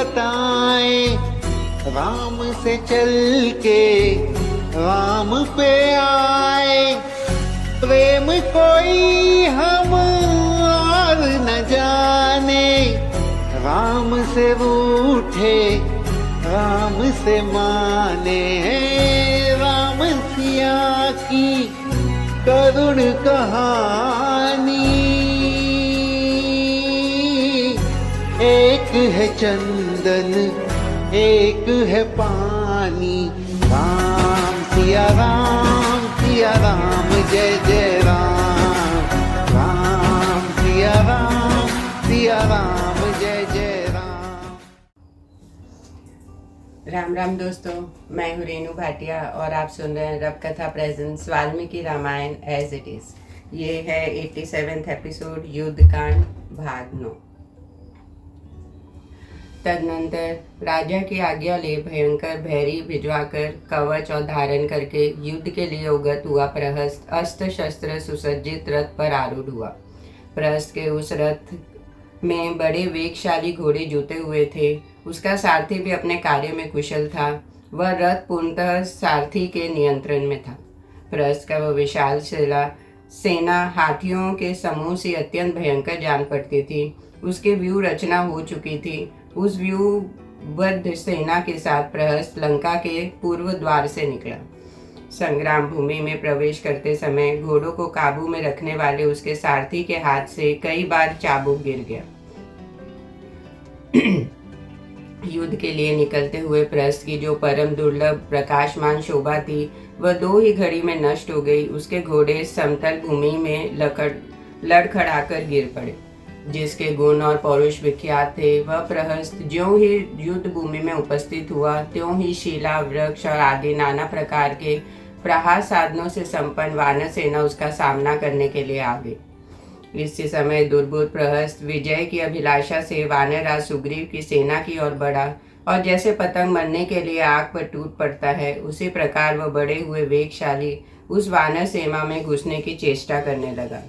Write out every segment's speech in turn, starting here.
बताएं, राम से चल के राम पे आए। प्रेम कोई हम और न जाने, राम से रूठे राम से माने। राम सिया की करुण कहानी, एक है चंदन एक है पानी। राम सिया राम जय जय राम। राम सिया राम जय जय राम। राम राम दोस्तों, मैं हूँ रेणु भाटिया और आप सुन रहे हैं Rab Katha presents Valmiki Ramayan as it is. ये है 87वां एपिसोड युद्ध कांड भाग 9। तदनंतर राजा की आज्ञा ले भयंकर भैरी भिजवाकर कवच और धारण करके युद्ध के लिए उगत हुआ प्रहस्त अस्त्र शस्त्र सुसज्जित रथ पर आरूढ़ हुआ। प्रहस्त के उस रथ में बड़े वेगशाली घोड़े जुते हुए थे। उसका सारथी भी अपने कार्य में कुशल था। वह रथ पूर्णतः सारथी के नियंत्रण में था। प्रहस्त का वह विशाल सेना हाथियों के समूह से अत्यंत भयंकर जान पड़ती थी। उसके व्यूह रचना हो चुकी थी। उस व्यूहबद्ध सेना के साथ प्रहस्त लंका के पूर्व द्वार से निकला। संग्राम भूमि में प्रवेश करते समय घोड़ों को काबू में रखने वाले उसके सारथी के हाथ से कई बार चाबुक गिर गया। युद्ध के लिए निकलते हुए प्रहस्त की जो परम दुर्लभ प्रकाशमान शोभा थी, वह 2 ही घड़ी में नष्ट हो गई। उसके घोड़े समतल भूमि में लड़खड़ाकर गिर पड़े। जिसके गुण और पौरुष विख्यात थे, वह प्रहस्त ज्यों ही युद्ध भूमि में उपस्थित हुआ, त्यों ही शिला वृक्ष और आदि नाना प्रकार के प्रहार साधनों से संपन्न वानर सेना उसका सामना करने के लिए आ गई। इसी समय दुर्बुद्ध प्रहस्त विजय की अभिलाषा से वानरराज सुग्रीव की सेना की ओर बढ़ा और जैसे पतंग मरने के लिए आग पर टूट पड़ता है, उसी प्रकार वह बढ़े हुए वेगशाली उस वानर सेना में घुसने की चेष्टा करने लगा।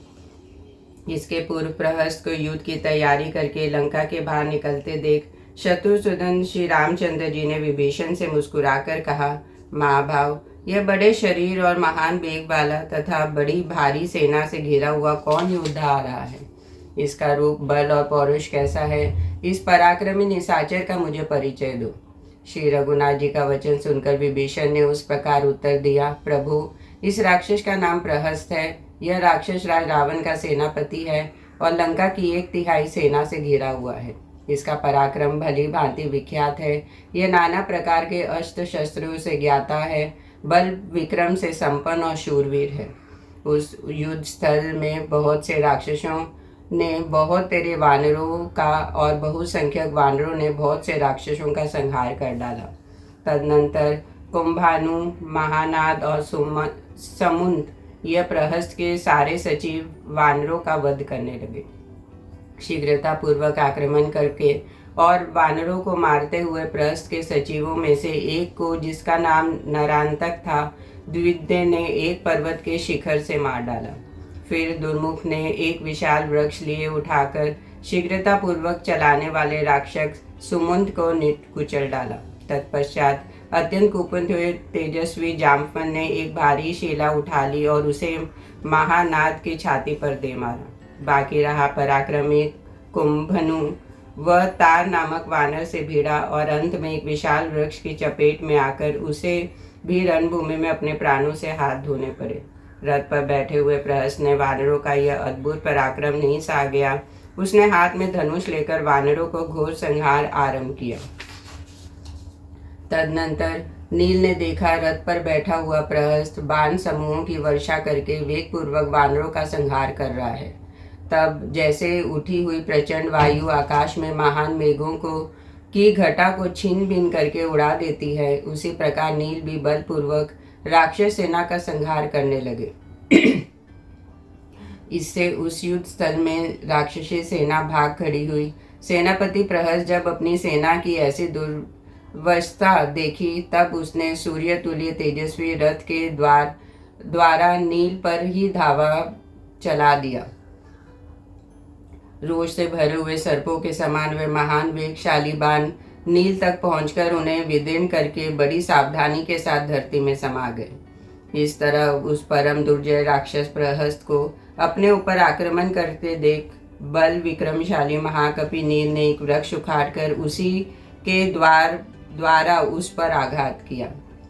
इसके पूर्व प्रहस्त को युद्ध की तैयारी करके लंका के बाहर निकलते देख शत्रुसूदन श्री रामचंद्र जी ने विभीषण से मुस्कुराकर कहा, महाभाव, यह बड़े शरीर और महान वेग वाला तथा बड़ी भारी सेना से घिरा हुआ कौन योद्धा आ रहा है? इसका रूप, बल और पौरुष कैसा है? इस पराक्रमी निशाचर का मुझे परिचय दो। श्री रघुनाथ जी का वचन सुनकर विभीषण ने उस प्रकार उत्तर दिया, प्रभु, इस राक्षस का नाम प्रहस्त है। यह राक्षस राज रावण का सेनापति है और लंका की 1/3 सेना से घिरा हुआ है। इसका पराक्रम भली भांति विख्यात है। यह नाना प्रकार के अस्त्र शस्त्रों से ज्ञाता है, बल विक्रम से संपन्न और शूरवीर है। उस युद्ध स्थल में बहुत से राक्षसों ने बहुत तेरे वानरों का और बहुसंख्यक वानरों ने बहुत से राक्षसों का संहार कर डाला। तदनंतर कुंभानु, महानाद और समुंद यह प्रहस्त के सारे सचिव वानरों का वध करने लगे। शीघ्रता पूर्वक आक्रमण करके और वानरों को मारते हुए प्रहस्त के सचिवों में से एक को, जिसका नाम नरांतक था, द्विविद ने एक पर्वत के शिखर से मार डाला। फिर दुर्मुख ने एक विशाल वृक्ष लिए उठाकर शीघ्रता पूर्वक चलाने वाले राक्षस सुमुंद को कुचल डाला। तत्पश्चात अत्यंत कुपित हुए तेजस्वी जामवंत ने एक भारी शिला उठा ली और उसे महानाद की छाती पर दे मारा। बाकी रहा पराक्रमी कुंभनु। वह तार नामक वानर से भिड़ा और अंत में एक विशाल वृक्ष की चपेट में आकर उसे भी रणभूमि में अपने प्राणों से हाथ धोने पड़े। रथ पर बैठे हुए प्रहस्त ने वानरों का यह अद्भुत पराक्रम नहीं सा गया। उसने हाथ में धनुष लेकर वानरों को घोर संहार आरंभ किया। तदनंतर नील ने देखा रथ पर बैठा हुआ प्रहस्त बाण समूहों की वर्षा करके वेगपूर्वक वानरों का संहार कर रहा है। तब जैसे उठी हुई प्रचंड वायु आकाश में महान मेघों को की घटा को छीन भिन करके उड़ा देती है, उसी प्रकार नील भी बलपूर्वक राक्षस सेना का संहार करने लगे। इससे उस युद्ध स्थल में राक्षसी सेना भाग खड़ी हुई। सेनापति प्रहस्त जब अपनी सेना की ऐसी दुर्वस्था देखी, तब उसने सूर्य तुल्य तेजस्वी रथ के द्वारा नील पर ही धावा चला दिया। रोष से भरे हुए सर्पों के समान वे महान वेगशाली बाण नील तक पहुंचकर उन्हें विदीर्ण करके बड़ी सावधानी के साथ धरती में समा गए। इस तरह उस परम दुर्जय राक्षस प्रहस्त को अपने ऊपर आक्रमण करते देख बल विक्रमशाली महाकपि नील ने एक वृक्ष उखाड़कर उसी के द्वारा उस पर आघात किया।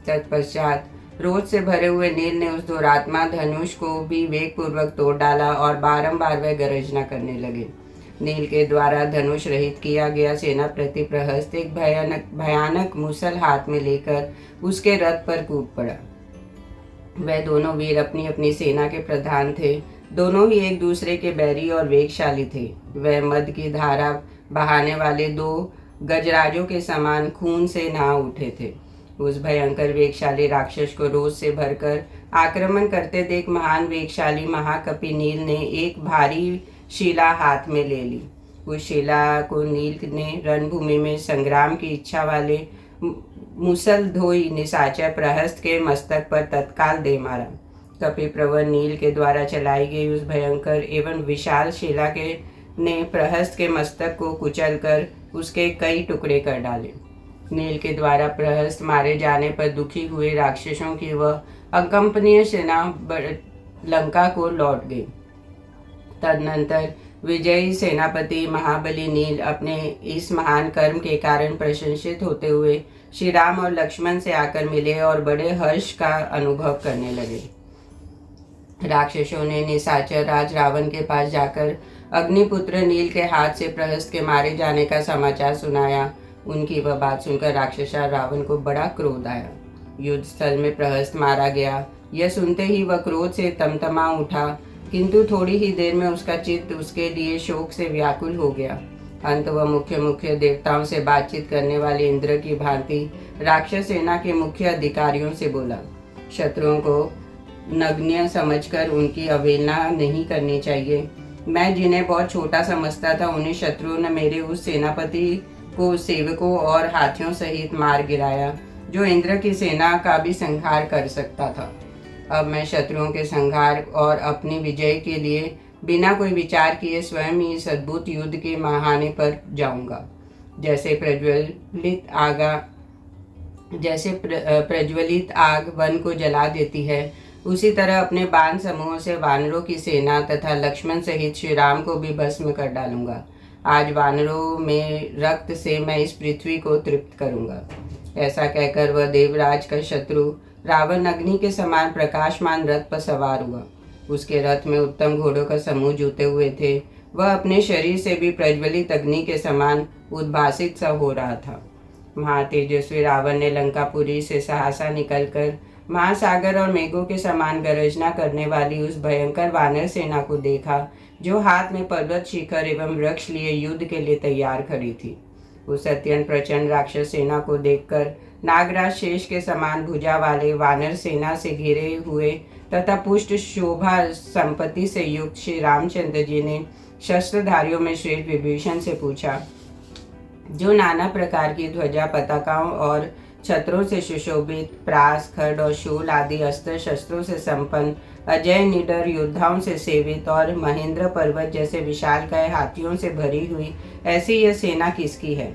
तत्पश्चात रोष से भरे हुए नील ने उस दुरात्मा धनुष को भी वेगपूर्वक तोड़ डाला और बारंबार वह गर्जना करने लगे। नील के द्वारा धनुष रहित किया गया सेनापति प्रहस्त एक भयानक मुसल हाथ में लेकर उसके रथ पर कूद पड़ा। वह दोनों वीर अपनी अपनी सेना के प्रधान थे। दोनों ही एक दूसरे के बैरी और वेगशाली थे। वह मद की धारा बहाने वाले दो गजराजों के समान खून से नहा उठे थे। उस भयंकर वेगशाली राक्षस को रोष से भरकर आक्रमण करते देख महान वेगशाली महाकपि नील ने एक भारी शिला हाथ में ले ली। उस शिला को नील ने रणभूमि में संग्राम की इच्छा वाले मुसलधोई निशाचर प्रहस्त के मस्तक पर तत्काल दे मारा। कपि प्रवर नील के द्वारा चलाई गई उस भयंकर एवं विशाल शिला के ने प्रहस्त के मस्तक को कुचलकर उसके कई टुकड़े कर डाले। नील के द्वारा प्रहस्त मारे जाने पर दुखी हुए राक्षसों की वह अकंपनीय सेना लंका को लौट गई। तदनंतर विजयी सेनापति महाबली नील अपने इस महान कर्म के कारण प्रशंसित होते हुए श्री राम और लक्ष्मण से आकर मिले और बड़े हर्ष का अनुभव करने लगे। राक्षसों ने निशाचर राज रावण के पास जाकर अग्निपुत्र नील के हाथ से प्रहस्त के मारे जाने का समाचार सुनाया। उनकी वह बात सुनकर राक्षसा रावण को बड़ा क्रोध आया। युद्ध स्थल में प्रहस्त मारा गया, यह सुनते ही वह क्रोध से तमतमा उठा, किंतु थोड़ी ही देर में उसका चित्त उसके लिए शोक से व्याकुल हो गया। अंत वह मुख्य देवताओं से बातचीत करने वाले इंद्र की भांति राक्षस सेना के मुख्य अधिकारियों से बोला, शत्रुओं को नगण्य समझकर उनकी अवहेलना नहीं करनी चाहिए। मैं जिन्हें बहुत छोटा समझता था, उन्हें शत्रुओं ने मेरे उस सेनापति को सेवकों और हाथियों सहित मार गिराया, जो इंद्र की सेना का भी संहार कर सकता था। अब मैं शत्रुओं के संहार और अपनी विजय के लिए बिना कोई विचार किए स्वयं ही इस अद्भुत युद्ध के महाने पर जाऊंगा। जैसे प्रज्वलित आग वन को जला देती है, उसी तरह अपने बाण समूहों से वानरों की सेना तथा लक्ष्मण सहित श्री राम को भी भस्म कर डालूंगा। आज वानरों में रक्त से मैं इस पृथ्वी को तृप्त करूंगा। ऐसा कहकर वह देवराज का शत्रु रावण अग्नि के समान प्रकाशमान रथ पर सवार हुआ। उसके रथ में उत्तम घोड़ों का समूह जुटे हुए थे। वह अपने शरीर से भी प्रज्वलित अग्नि के समान उद्भासित सा हो रहा था। महातेजस्वी रावण ने लंकापुरी से सहसा निकलकर महासागर और मेघों के समान गरजना करने वाली उस भयंकर वानर सेना को देखा, जो हाथ में पर्वत शिखर एवं वृक्ष लिए युद्ध के लिए तैयार खड़ी थी। उस अत्यंत प्रचंड राक्षस सेना को देखकर नागराज शेष के समान भुजा वाले वानर सेना से घिरे हुए तथा पुष्ट शोभा संपत्ति से युक्त श्री रामचंद्र जी ने शस्त्रधारियों में श्रेष्ठ विभीषण से पूछा, जो नाना प्रकार की ध्वजा पताकाओं और छत्रों से सुशोभित, प्रास, खड्ग और शूल आदि अस्त्र शस्त्रों से संपन्न, अजय निडर योद्धाओं से सेवित और महेंद्र पर्वत जैसे विशालकाय हाथियों से भरी हुई ऐसी यह सेना किसकी है?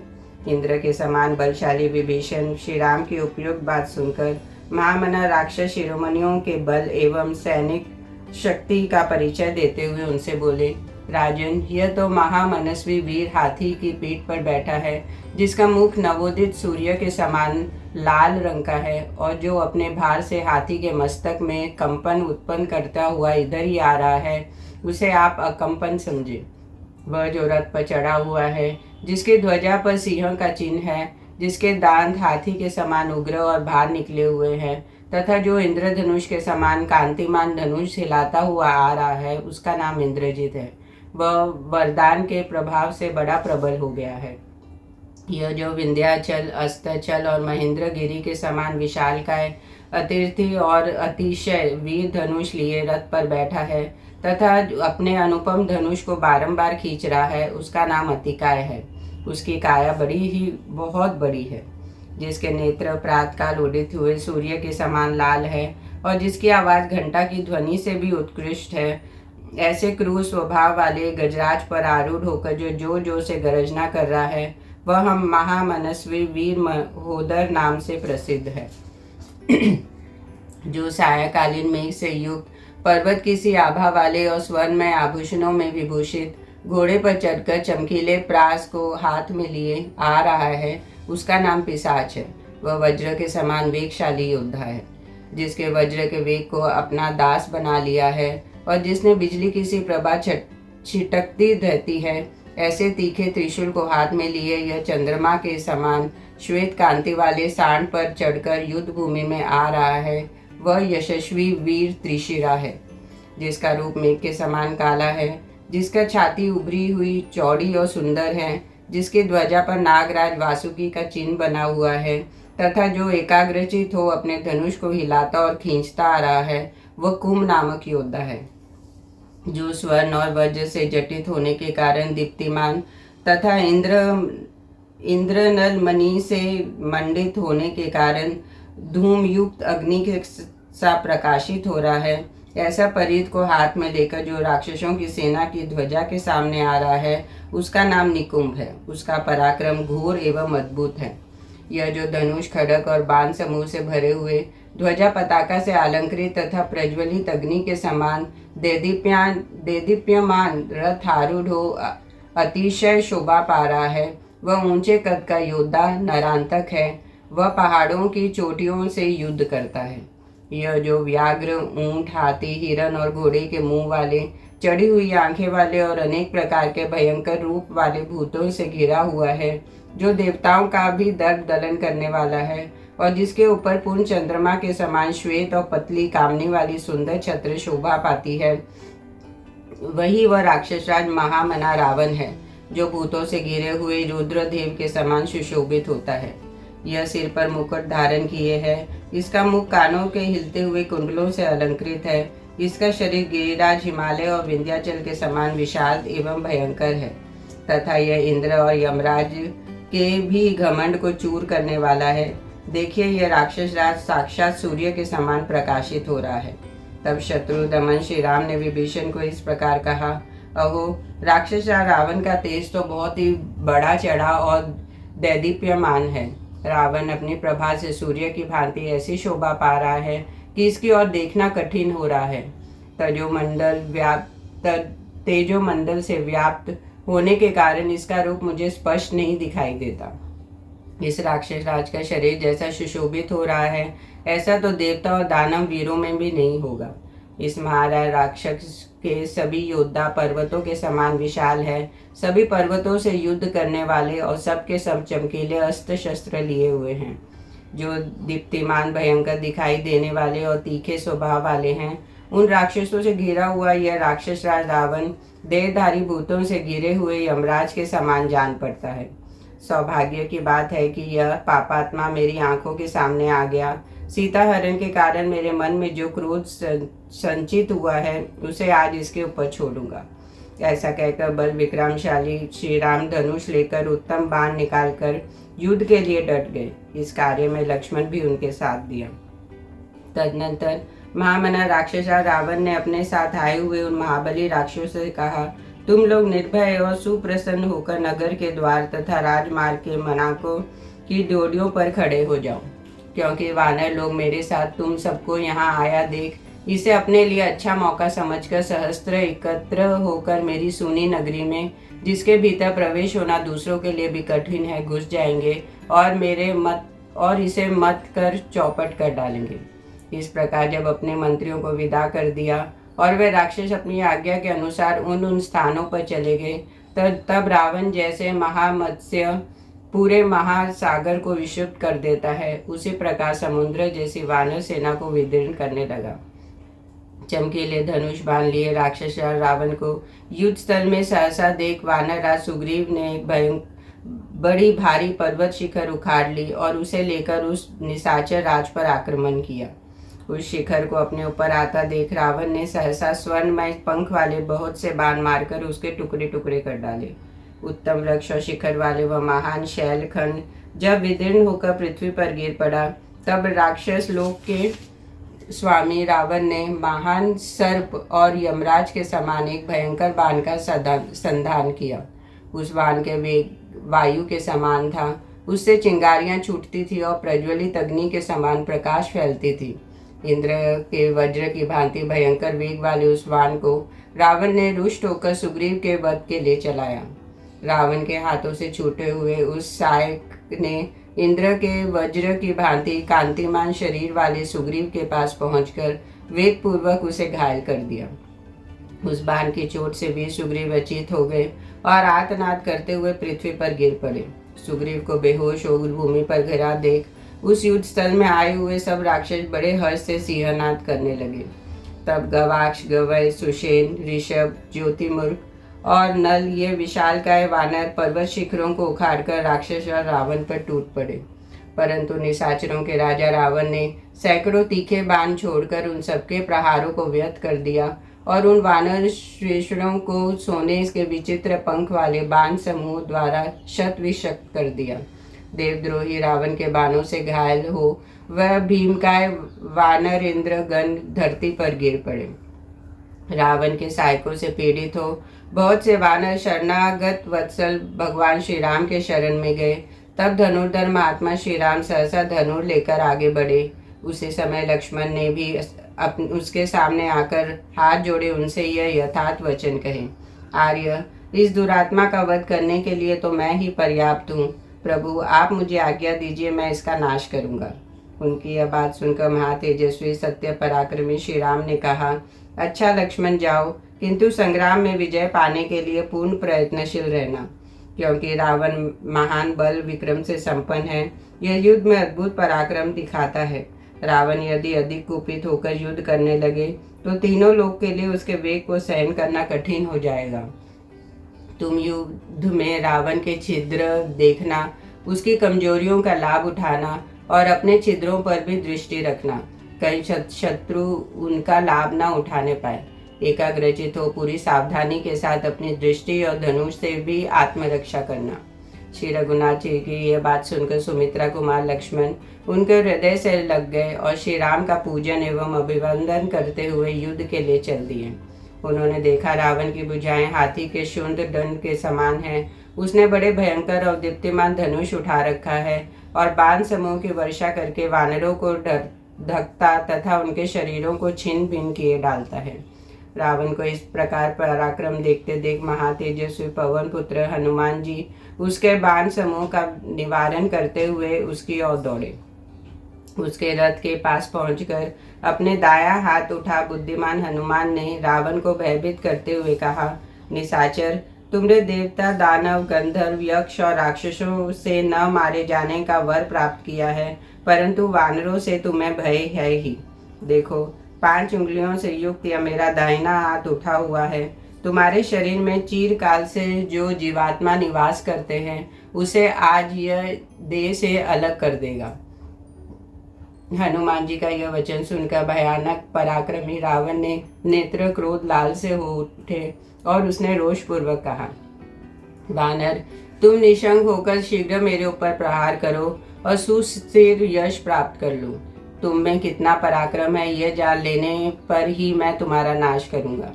इंद्र के समान बलशाली विभीषण श्री राम की उपयुक्त बात सुनकर महामना राक्षस शिरोमणियों के बल एवं सैनिक शक्ति का परिचय देते हुए उनसे बोले, राजन, यह तो महामनस्वी वीर हाथी की पीठ पर बैठा है, जिसका मुख नवोदित सूर्य के समान लाल रंग का है और जो अपने भार से हाथी के मस्तक में कंपन उत्पन्न करता हुआ इधर ही आ रहा है, उसे आप अकंपन समझे। वह जो रथ पर चढ़ा हुआ है, जिसके ध्वजा पर सिंह का चिन्ह है, जिसके दांत हाथी के समान उग्र और भार निकले हुए हैं तथा जो इंद्रधनुष के समान कांतिमान धनुष हिलाता हुआ आ रहा है, उसका नाम इंद्रजित है। वह वरदान के प्रभाव से बड़ा प्रबल हो गया है। यह जो विंध्याचल, अस्ताचल और महेंद्रगिरी के समान विशालकाय, अतिर्थी और अतिशय वीर धनुष लिए रथ पर बैठा है तथा अपने अनुपम धनुष को बारंबार खींच रहा है, उसका नाम अतिकाय है। उसकी काया बहुत बड़ी है, जिसके नेत्र प्रातकाल उदित हुए सूर्य के समान लाल है और जिसकी आवाज़ घंटा की ध्वनि से भी उत्कृष्ट है। ऐसे क्रूर स्वभाव वाले गजराज पर आरूढ़ होकर जो से गरजना कर रहा है, वह हम महामनस्वी वीर महोदर नाम से प्रसिद्ध है। जो सायकालीन मेघ से युक्त पर्वत की सी आभा वाले और स्वर्णमय आभूषणों में विभूषित घोड़े पर चढ़कर चमकीले प्रास को हाथ में लिए आ रहा है, उसका नाम पिशाच है। वह वज्र के समान वेगशाली योद्धा है, जिसके वज्र के वेग को अपना दास बना लिया है और जिसने बिजली की सी प्रभा छिटकती रहती है, ऐसे तीखे त्रिशूल को हाथ में लिए यह चंद्रमा के समान श्वेत कांति वाले सांड पर चढ़कर युद्ध भूमि में आ रहा है। वह यशस्वी वीर त्रिशिरा है, जिसका रूप मेघ के समान काला है, जिसका छाती उभरी हुई चौड़ी और सुंदर है, जिसकी ध्वजा पर नागराज वासुकी का चिन्ह बना हुआ है तथा जो एकाग्रचित हो अपने धनुष को हिलाता और खींचता आ रहा है, वह कुंभ नामक योद्धा है, जो स्वर्ण और वज्र से जटित होने के कारण दीप्तिमान तथा इंद्रनल मणि से मंडित होने के कारण धूम युक्त अग्नि के सा प्रकाशित हो रहा है। ऐसा परीत को हाथ में लेकर जो राक्षसों की सेना की ध्वजा के सामने आ रहा है, उसका नाम निकुंभ है। उसका पराक्रम घोर एवं अद्भुत है। यह जो धनुष खड़ग और बाण समूह से भरे हुए ध्वजा पताका से अलंकृत तथा प्रज्वलित अग्नि के समान देदीप्यमान रथ आरूढ़ हो अतिशय शोभा पा रहा है, वह ऊंचे कद का योद्धा नरांतक है। वह पहाड़ों की चोटियों से युद्ध करता है। यह जो व्याघ्र, ऊंट, हाथी, हिरन और घोड़े के मुंह वाले, चढ़ी हुई आंखें वाले और अनेक प्रकार के भयंकर रूप वाले भूतों से घिरा हुआ है, जो देवताओं का भी दर्द दलन करने वाला है और जिसके ऊपर पूर्ण चंद्रमा के समान श्वेत और पतली कामनी वाली सुंदर छत्र शोभा पाती है, वही वह राक्षसराज महामना रावण है, जो भूतों से घिरे हुए रुद्रदेव के समान सुशोभित होता है। यह सिर पर मुकुट धारण किए है, इसका मुख कानों के हिलते हुए कुंडलों से अलंकृत है, इसका शरीर गिरिराज, हिमालय और विंध्याचल के समान विशाल एवं भयंकर है तथा यह इंद्र और यमराज के भी घमंड को चूर करने वाला है। देखिए, यह राक्षस राज साक्षात सूर्य के समान प्रकाशित हो रहा है। तब शत्रु दमन श्री राम ने विभीषण को इस प्रकार कहा, अहो, राक्षस रावण का तेज तो बहुत ही बड़ा चढ़ा और दैदीप्यमान है। रावण अपनी प्रभा से सूर्य की भांति ऐसी शोभा पा रहा है कि इसकी ओर देखना कठिन हो रहा है। तेजोमंडल से व्याप्त होने के कारण इसका रूप मुझे स्पष्ट नहीं दिखाई देता। इस राक्षस राज का शरीर जैसा सुशोभित हो रहा है, ऐसा तो देवता और दानव वीरों में भी नहीं होगा। इस महाराज राक्षस के सभी योद्धा पर्वतों के समान विशाल है, सभी पर्वतों से युद्ध करने वाले और सबके सब चमकीले अस्त्र शस्त्र लिए हुए हैं, जो दीप्तिमान भयंकर दिखाई देने वाले और तीखे स्वभाव वाले हैं। उन राक्षसों से घिरा हुआ यह राक्षस राज रावण देहधारी भूतों से घिरे हुए यमराज के समान जान पड़ता है। सौभाग्य की बात है कि यह पापात्मा मेरी आंखों के सामने आ गया। सीता हरण के कारण मेरे मन में जो क्रोध संचित हुआ है, उसे आज इसके ऊपर छोड़ूंगा। ऐसा कहकर बल विक्रमशाली श्री राम धनुष लेकर उत्तम बाण निकालकर युद्ध के लिए डट गए। इस कार्य में लक्ष्मण भी उनके साथ दिया। तदनंतर महामना राक्षसा रावण ने अपने साथ आए हुए उन महाबली राक्षसों से कहा, तुम लोग निर्भय और सुप्रसन्न होकर नगर के द्वार तथा राजमार्ग के मनाकों की डोरियों पर खड़े हो जाओ, क्योंकि वानर लोग मेरे साथ तुम सबको यहाँ आया देख इसे अपने लिए अच्छा मौका समझकर सहस्त्र एकत्र होकर मेरी सूनी नगरी में, जिसके भीतर प्रवेश होना दूसरों के लिए भी कठिन है, घुस जाएंगे और इसे मत कर चौपट कर डालेंगे। इस प्रकार जब अपने मंत्रियों को विदा कर दिया और वे राक्षस अपनी आज्ञा के अनुसार उन स्थानों पर चले गए, तब रावण जैसे महामत्स्य पूरे महासागर को विषुप्त कर देता है, उसी प्रकार समुद्र जैसी वानर सेना को विदीर्ण करने लगा। चमकीले धनुष बांध लिए राक्षस रावण को युद्ध स्थल में सहसा देख वानर राज सुग्रीव ने एक बड़ी भारी पर्वत शिखर उखाड़ ली और उसे लेकर उस निशाचर राज पर आक्रमण किया। उस शिखर को अपने ऊपर आता देख रावण ने सहसा स्वर्णमय पंख वाले बहुत से बाण मारकर उसके टुकड़े टुकड़े कर डाले। उत्तम वृक्ष और शिखर वाले वह महान शैलखंड जब विदीर्ण होकर पृथ्वी पर गिर पड़ा, तब राक्षस लोक के स्वामी रावण ने महान सर्प और यमराज के समान एक भयंकर बाण का संधान किया। उस वाहन के वेग वायु के समान था। उससे चिंगारियां छूटती थी और प्रज्वलित अग्नि के समान प्रकाश फैलती थी। इंद्र के वज्र की भांति भयंकर वेग वाले उस वाहन को रावण ने रुष्ट होकर सुग्रीव के वध के लिए चलाया। रावण के हाथों से छूटे हुए उस सहायक ने इंद्र के वज्र की भांति कांतिमान शरीर वाले सुग्रीव के पास पहुंचकर वेग पूर्वक उसे घायल कर दिया। उस बाण की चोट से वीर सुग्रीव अचेत हो गए और आर्तनाद करते हुए पृथ्वी पर गिर पड़े। सुग्रीव को बेहोश हो भूमि पर गिरा देख उस युद्ध स्थल में आए हुए सब राक्षस बड़े हर्ष से सिंहनाद करने लगे। तब गवाक्ष, गवय, सुषेण, ऋषभ, ज्योतिमूर्ख और नल ये विशालकाय वानर पर्वत शिखरों को उखाड़कर राक्षस और रावण पर टूट पड़े। परंतु निशाचरों के राजा रावण ने सैकड़ों तीखे बाण छोड़कर उन सबके प्रहारों को व्यर्थ कर दिया और उन वानर श्रेष्ठों को सोने के विचित्र पंख वाले बाण समूह द्वारा शत विशक्त कर दिया। देवद्रोही रावण के बाणों से घायल हो वह भीमकाय वानर इंद्रगण धरती पर गिर पड़े। रावण के सहायकों से पीड़ित हो बहुत से वानर शरणागत वत्सल भगवान श्री राम के शरण में गए। तब धनुर्धर महात्मा श्री राम सहसा धनुर लेकर आगे बढ़े। उसी समय लक्ष्मण ने भी उसके सामने आकर हाथ जोड़े उनसे यह यथार्थ वचन कहे, आर्य, इस दुरात्मा का वध करने के लिए तो मैं ही पर्याप्त हूँ। प्रभु, आप मुझे आज्ञा दीजिए, मैं इसका नाश करूँगा। उनकी यह बात सुनकर महातेजस्वी सत्य पराक्रमी श्री राम ने कहा, अच्छा लक्ष्मण, जाओ, किंतु संग्राम में विजय पाने के लिए पूर्ण प्रयत्नशील रहना, क्योंकि रावण महान बल विक्रम से संपन्न है। यह युद्ध में अद्भुत पराक्रम दिखाता है। रावण यदि अधिक कुपित होकर युद्ध करने लगे तो तीनों लोग के लिए उसके वेग को सहन करना कठिन हो जाएगा। तुम युद्ध में रावण के छिद्र देखना, उसकी कमजोरियों का लाभ उठाना और अपने छिद्रों पर भी दृष्टि रखना, कहीं शत्रु उनका लाभ न उठाने पाए। एकाग्रचित हो पूरी सावधानी के साथ अपनी दृष्टि और धनुष से भी आत्मरक्षा करना। श्री रघुनाथ जी की यह बात सुनकर सुमित्रा कुमार लक्ष्मण उनके हृदय से लग गए और श्री राम का पूजन एवं अभिवंदन करते हुए युद्ध के लिए चल दिए। उन्होंने देखा रावण की भुजाएं हाथी के शुंड दंड के समान है। उसने बड़े भयंकर और दीप्तिमान धनुष उठा रखा है और बाण समूह की वर्षा करके वानरों को ढकता तथा उनके शरीरों को छिन्न भिन्न किए डालता है। रावण को इस प्रकार पराक्रम देखते देख महातेजस्वी पवन पुत्र हनुमान जी उसके बाण समूह का निवारण करते हुए उसकी ओर दौड़े। उसके रथ के पास पहुंचकर अपने दाया हाथ उठा बुद्धिमान हनुमान ने रावण को भयभीत करते हुए कहा, निशाचर, तुमने देवता, दानव, गंधर्व, यक्ष और राक्षसों से न मारे जाने का वर प्राप्त किया है, परंतु वानरों से तुम्हें भय है ही। देखो, 5 उंगलियों से युक्त यह मेरा दाहिना हाथ उठा हुआ है। तुम्हारे शरीर में चीरकाल से जो जीवात्मा निवास करते हैं उसे आज यह देह से अलग कर देगा। हनुमान जी का यह वचन सुनकर भयानक पराक्रमी रावण ने नेत्र क्रोध लाल से हो उठे और उसने रोष पूर्वक कहा, वानर, तुम निशंक होकर शीघ्र मेरे ऊपर प्रहार करो और सुस्थिर यश प्राप्त कर लो। तुम में कितना पराक्रम है यह जान लेने पर ही मैं तुम्हारा नाश करूंगा।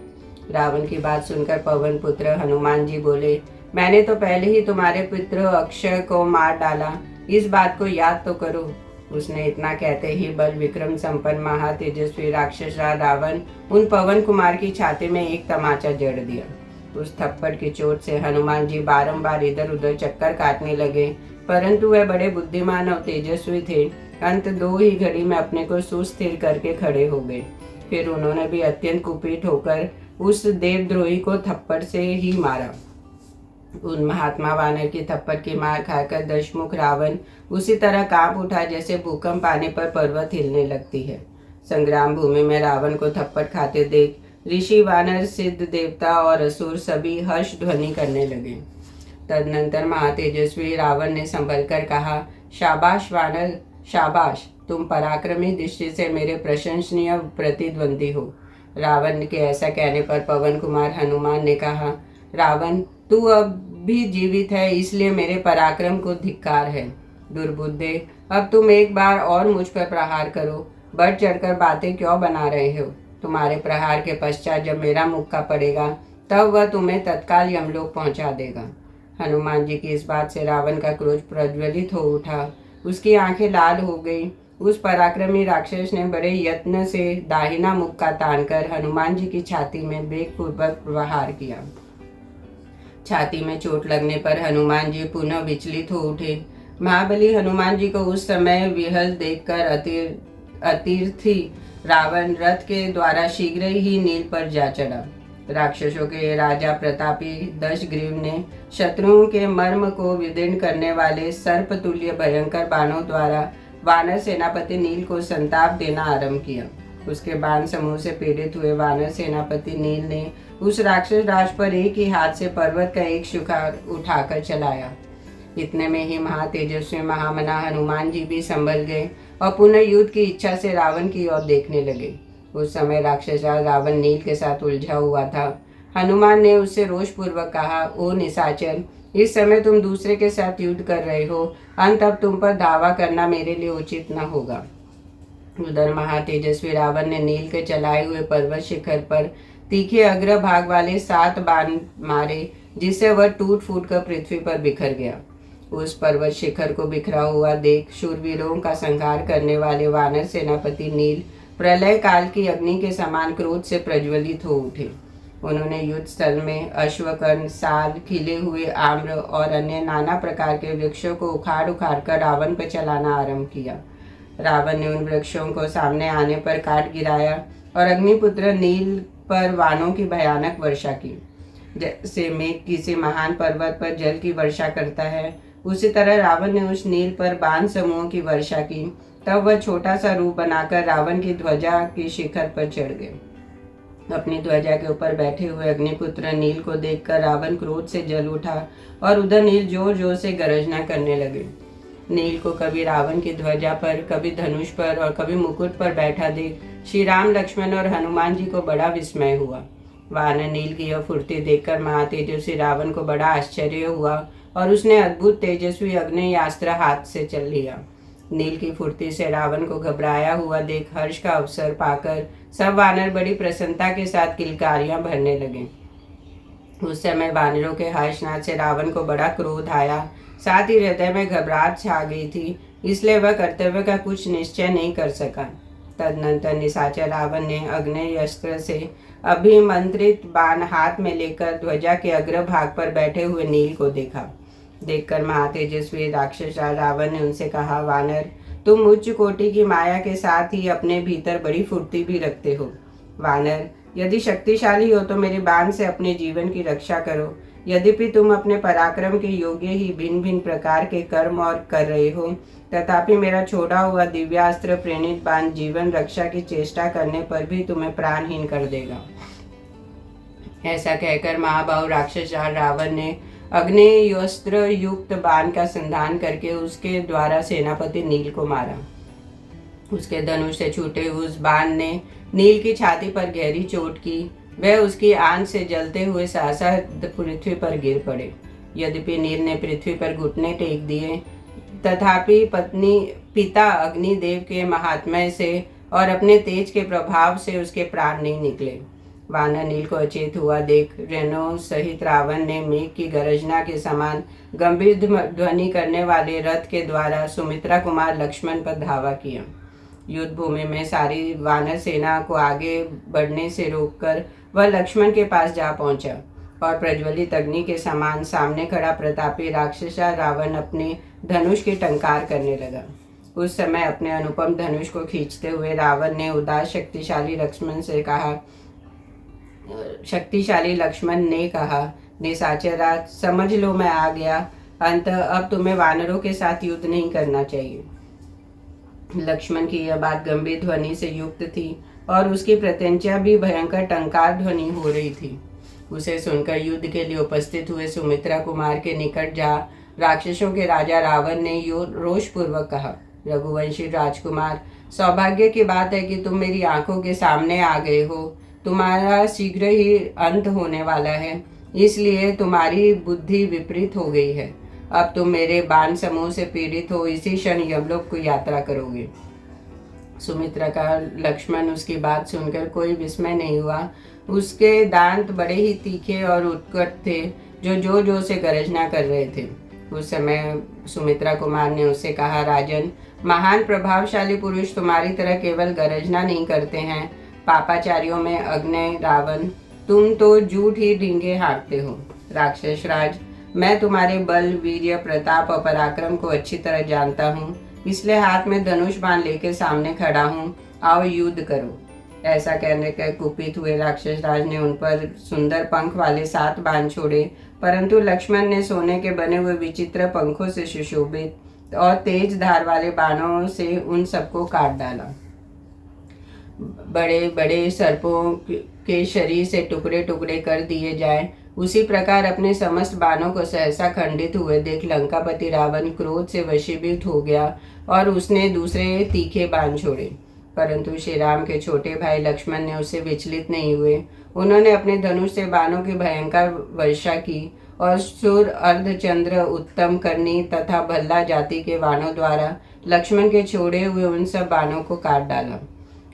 रावण की बात सुनकर पवन पुत्र हनुमान जी बोले, मैंने तो पहले ही तुम्हारे पुत्र अक्षय को मार डाला, इस बात को याद तो करो। उसने इतना कहते ही बल विक्रम संपन्न महातेजस्वी राक्षस रावण उन पवन कुमार की छाती में एक तमाचा जड़ दिया। उस थप्पड़ की चोट से हनुमान जी बारंबार इधर उधर चक्कर काटने लगे, परंतु वह बड़े बुद्धिमान और तेजस्वी थे। अंत 2 ही घड़ी में अपने को सुस्थिर करके खड़े हो गए। फिर उन्होंने भी अत्यंत कुपित होकर उस देवद्रोही को थप्पड़ से ही मारा। उन महात्मा वानर की थप्पड़ की मार खाकर दशमुख रावण उसी तरह कांप उठा जैसे भूकंप आने पर पर्वत हिलने लगती है। संग्राम भूमि में रावण को थप्पड़ खाते देख ऋषि, वानर, सिद्ध, देवता और असुर सभी हर्ष ध्वनि करने लगे। तदनंतर महातेजस्वी रावण ने संभल कर कहा, शाबाश वानर, शाबाश, तुम पराक्रमी दृष्टि से मेरे प्रशंसनीय प्रतिद्वंदी हो। रावण के ऐसा कहने पर पवन कुमार हनुमान ने कहा, रावण, तू अब भी जीवित है, इसलिए मेरे पराक्रम को धिक्कार है। दुर्बुद्धे, अब तुम एक बार और मुझ पर प्रहार करो। बढ़ चढ़कर बातें क्यों बना रहे हो? तुम्हारे प्रहार के पश्चात जब मेरा मुक्का पड़ेगा तब वह तुम्हें तत्काल यमलोक पहुंचा देगा। हनुमान जी की इस बात से रावण का क्रोध प्रज्वलित हो उठा। उसकी आंखें लाल हो गई। उस पराक्रमी राक्षस ने बड़े यत्न से दाहिना मुक्का तानकर हनुमान जी की छाती में वेगपूर्वक प्रहार किया। छाती में चोट लगने पर हनुमान जी पुनः विचलित हो उठे। महाबली हनुमान जी को उस समय विहल देखकर अतिर्थी रावण रथ के द्वारा शीघ्र ही नील पर जा चढ़ा। राक्षसों के राजा प्रतापी दशग्रीव ने शत्रुओं के मर्म को विदीर्ण करने वाले सर्पतुल्य भयंकर बाणों द्वारा वानर सेनापति नील को संताप देना आरंभ किया। उसके बाण समूह से पीड़ित हुए वानर सेनापति नील ने उस राक्षस राज पर एक ही हाथ से पर्वत का एक शिखर उठाकर चलाया। इतने में ही महातेजस्वी महामना हनुमान जी भी संभल गए और पुनः युद्ध की इच्छा से रावण की ओर देखने लगे। उस समय राक्षस रावण नील के साथ उलझा हुआ था। हनुमान ने उससे रोषपूर्वक कहा, ओ निशाचर, इस समय तुम दूसरे के साथ युद्ध कर रहे हो, अंत अब तुम पर दावा करना मेरे लिए उचित न होगा। उधर महातेजस्वी रावण ने नील के चलाए हुए पर्वत शिखर पर तीखे अग्र भाग वाले 7 बाण मारे, जिससे वह टूट फूट कर पृथ्वी पर बिखर गया। उस पर्वत शिखर को बिखरा हुआ देख शूरवीरों का संहार करने वाले वानर सेनापति नील प्रलय काल की अग्नि के समान क्रोध से प्रज्वलित हो उठे। उन्होंने युद्ध स्थल में अश्वकर्ण, साल, खिले हुए आम्र और अन्य नाना प्रकार के वृक्षों को उखाड़ उखाड़ कर रावण पर चलाना आरंभ किया। रावण ने उन वृक्षों को सामने आने पर काट गिराया और अग्निपुत्र नील पर वाणों की भयानक वर्षा की। जैसे मेघ किसी महान पर्वत पर जल की वर्षा करता है, उसी तरह रावण ने उस नील पर बाण समूहों की वर्षा की। तब वह छोटा सा रूप बनाकर रावण की ध्वजा की शिखर पर चढ़ गए। अपनी ध्वजा के ऊपर बैठे हुए अग्निपुत्र नील को देखकर रावण क्रोध से जल उठा और उधर नील जोर जोर से गरजना करने लगे। नील को कभी रावण की ध्वजा पर, कभी धनुष पर और कभी मुकुट पर बैठा देख श्री राम, लक्ष्मण और हनुमान जी को बड़ा विस्मय हुआ। वानर नील की यह फुर्ती देखकर महातेजस्वी रावण को बड़ा आश्चर्य हुआ और उसने अद्भुत तेजस्वी अग्नेयास्त्र हाथ से चल लिया। नील की फुर्ती से रावण को घबराया हुआ देख हर्ष का अवसर पाकर सब वानर बड़ी प्रसन्नता के साथ किलकारियां भरने लगे। उस समय वानरों के हर्षनाद से रावण को बड़ा क्रोध आया, साथ ही हृदय में घबराहट छा गई थी, इसलिए वह कर्तव्य का कुछ निश्चय नहीं कर सका। तदनंतर निशाचर रावण ने अग्नेयास्त्र से अभिमंत्रित बाण हाथ में लेकर ध्वजा के अग्रभाग पर बैठे हुए नील को देखा। देखकर महातेजस्वी राक्षस रावण ने उनसे कहा, वानर, तुम उच्च कोटि की माया के साथ ही अपने भीतर बड़ी फुर्ती भी रखते हो। वानर, यदि शक्तिशाली हो तो मेरे बाण से अपने जीवन की रक्षा करो। यद्यपि तुम अपने पराक्रम के योग्य ही भिन्न भिन्न प्रकार के कर्म और कर रहे हो, तथापि मेरा छोड़ा हुआ दिव्यास्त्र प्रेरित बाण जीवन रक्षा की चेष्टा करने पर भी तुम्हें प्राणहीन कर देगा। ऐसा कहकर महाबाहु राक्षस रावण ने अग्नेयास्त्र युक्त बाण का संधान करके उसके द्वारा सेनापति नील को मारा। उसके धनुष से छूटे उस बाण ने नील की छाती पर गहरी चोट की। वह उसकी आंच से जलते हुए सहसा पृथ्वी पर गिर पड़े। यद्यपि नील ने पृथ्वी पर घुटने टेक दिए, तथापि पिता अग्निदेव के महात्म्य से और अपने तेज के प्रभाव से उसके प्राण नहीं निकले। वानर नील को अचेत हुआ देख रेणु सहित रावण ने मेघ की गर्जना के समान गंभीर ध्वनि करने वाले रथ के द्वारा सुमित्रा कुमार लक्ष्मण पर धावा किया। युद्ध भूमि में सारी वानर सेना को आगे बढ़ने से रोककर वह लक्ष्मण के पास जा पहुंचा और प्रज्वलित अग्नि के समान सामने खड़ा प्रतापी राक्षस रावण अपने धनुष की टंकार करने लगा। उस समय अपने अनुपम धनुष को खींचते हुए रावण ने उदास शक्तिशाली लक्ष्मण ने कहा, निशाचरा, समझ लो मैं आ गया। अंत अब तुम्हें वानरों के साथ युद्ध नहीं करना चाहिए। लक्ष्मण की यह बात गंभीर ध्वनि से युक्त थी और उसकी प्रत्यंचा भी भयंकर टंकार ध्वनि हो रही थी। उसे सुनकर युद्ध के लिए उपस्थित हुए सुमित्रा कुमार के निकट जा राक्षसों के राजा रावण ने रोषपूर्वक कहा, रघुवंशी राजकुमार, सौभाग्य की बात है कि तुम मेरी आंखों के सामने आ गए हो। तुम्हारा शीघ्र ही अंत होने वाला है, इसलिए तुम्हारी बुद्धि विपरीत हो गई है। अब तुम मेरे बाण समूह से पीड़ित हो इसी क्षण यमलोक को यात्रा करोगे। सुमित्रा का लक्ष्मण उसकी बात सुनकर कोई विस्मय नहीं हुआ। उसके दांत बड़े ही तीखे और उत्कट थे। जो जोर जोर से गर्जना कर रहे थे। उस समय सुमित्रा कुमार ने उससे कहा, राजन, महान प्रभावशाली पुरुष तुम्हारी तरह केवल गर्जना नहीं करते हैं। पापाचारियों में अग्नि रावण, तुम तो झूठ ही ढींगे हाँकते हो। राक्षस राज, मैं तुम्हारे बल, वीर्य, प्रताप और पराक्रम को अच्छी तरह जानता हूँ, इसलिए हाथ में धनुष बाण लेकर सामने खड़ा हूँ। आओ युद्ध करो। ऐसा कहने के कुपित हुए राक्षस राज ने उन पर सुंदर पंख वाले 7 बाण छोड़े, परंतु लक्ष्मण ने सोने के बने हुए विचित्र पंखों से सुशोभित और तेज धार वाले बाणों से उन सबको काट डाला। बड़े बड़े सर्पों के शरीर से टुकड़े टुकड़े कर दिए जाए, उसी प्रकार अपने समस्त बाणों को सहसा खंडित हुए देख लंकापति रावण क्रोध से वशीभूत हो गया और उसने दूसरे तीखे बाण छोड़े, परंतु श्री राम के छोटे भाई लक्ष्मण ने उससे विचलित नहीं हुए। उन्होंने अपने धनुष से बाणों की भयंकर वर्षा की और सुर, अर्धचंद्र, उत्तम कर्णी तथा भल्ला जाति के बाणों द्वारा लक्ष्मण के छोड़े हुए उन सब बाणों को काट डाला।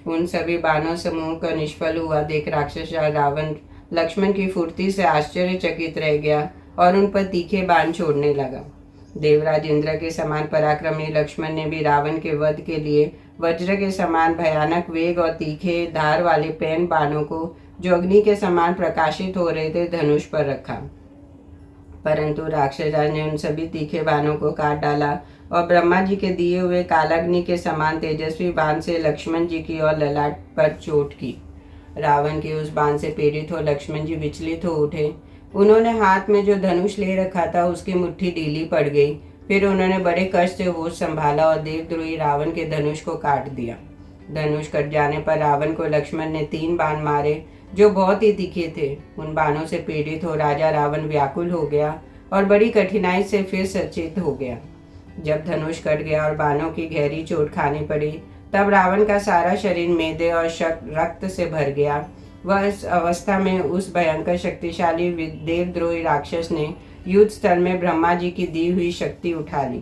उन सभी बाणों समूह का निष्फल हुआ देख राक्षस रावण लक्ष्मण की फुर्ती से आश्चर्यचकित रह गया और उन पर तीखे बाण छोड़ने लगा। देवराज इंद्र के समान पराक्रमी लक्ष्मण ने भी रावण के वध के लिए वज्र के समान भयानक वेग और तीखे धार वाले पैन बाणों को, जो अग्नि के समान प्रकाशित हो रहे थे, धनुष पर रखा, परंतु राक्षस राज ने उन सभी तीखे बाणों को काट डाला और ब्रह्मा जी के दिए हुए कालाग्नि के समान तेजस्वी बाण से लक्ष्मण जी की और ललाट पर चोट की। रावण के उस बाण से पीड़ित हो लक्ष्मण जी विचलित हो उठे। उन्होंने हाथ में जो धनुष ले रखा था उसकी मुट्ठी ढीली पड़ गई। फिर उन्होंने बड़े कष्ट से होश संभाला और देवद्रोही रावण के धनुष को काट दिया। धनुष कट जाने पर रावण को लक्ष्मण ने 3 बाण मारे, जो बहुत ही तीखे थे। उन बाणों से पीड़ित हो राजा रावण व्याकुल हो गया और बड़ी कठिनाई से फिर सचेत हो गया। जब धनुष कट गया और बाणों की गहरी चोट खानी पड़ी, तब रावण का सारा शरीर मेदे और रक्त से भर गया। वह इस अवस्था में उस भयंकर शक्तिशाली देवद्रोही राक्षस ने युद्ध स्थल में ब्रह्मा जी की दी हुई शक्ति उठा ली।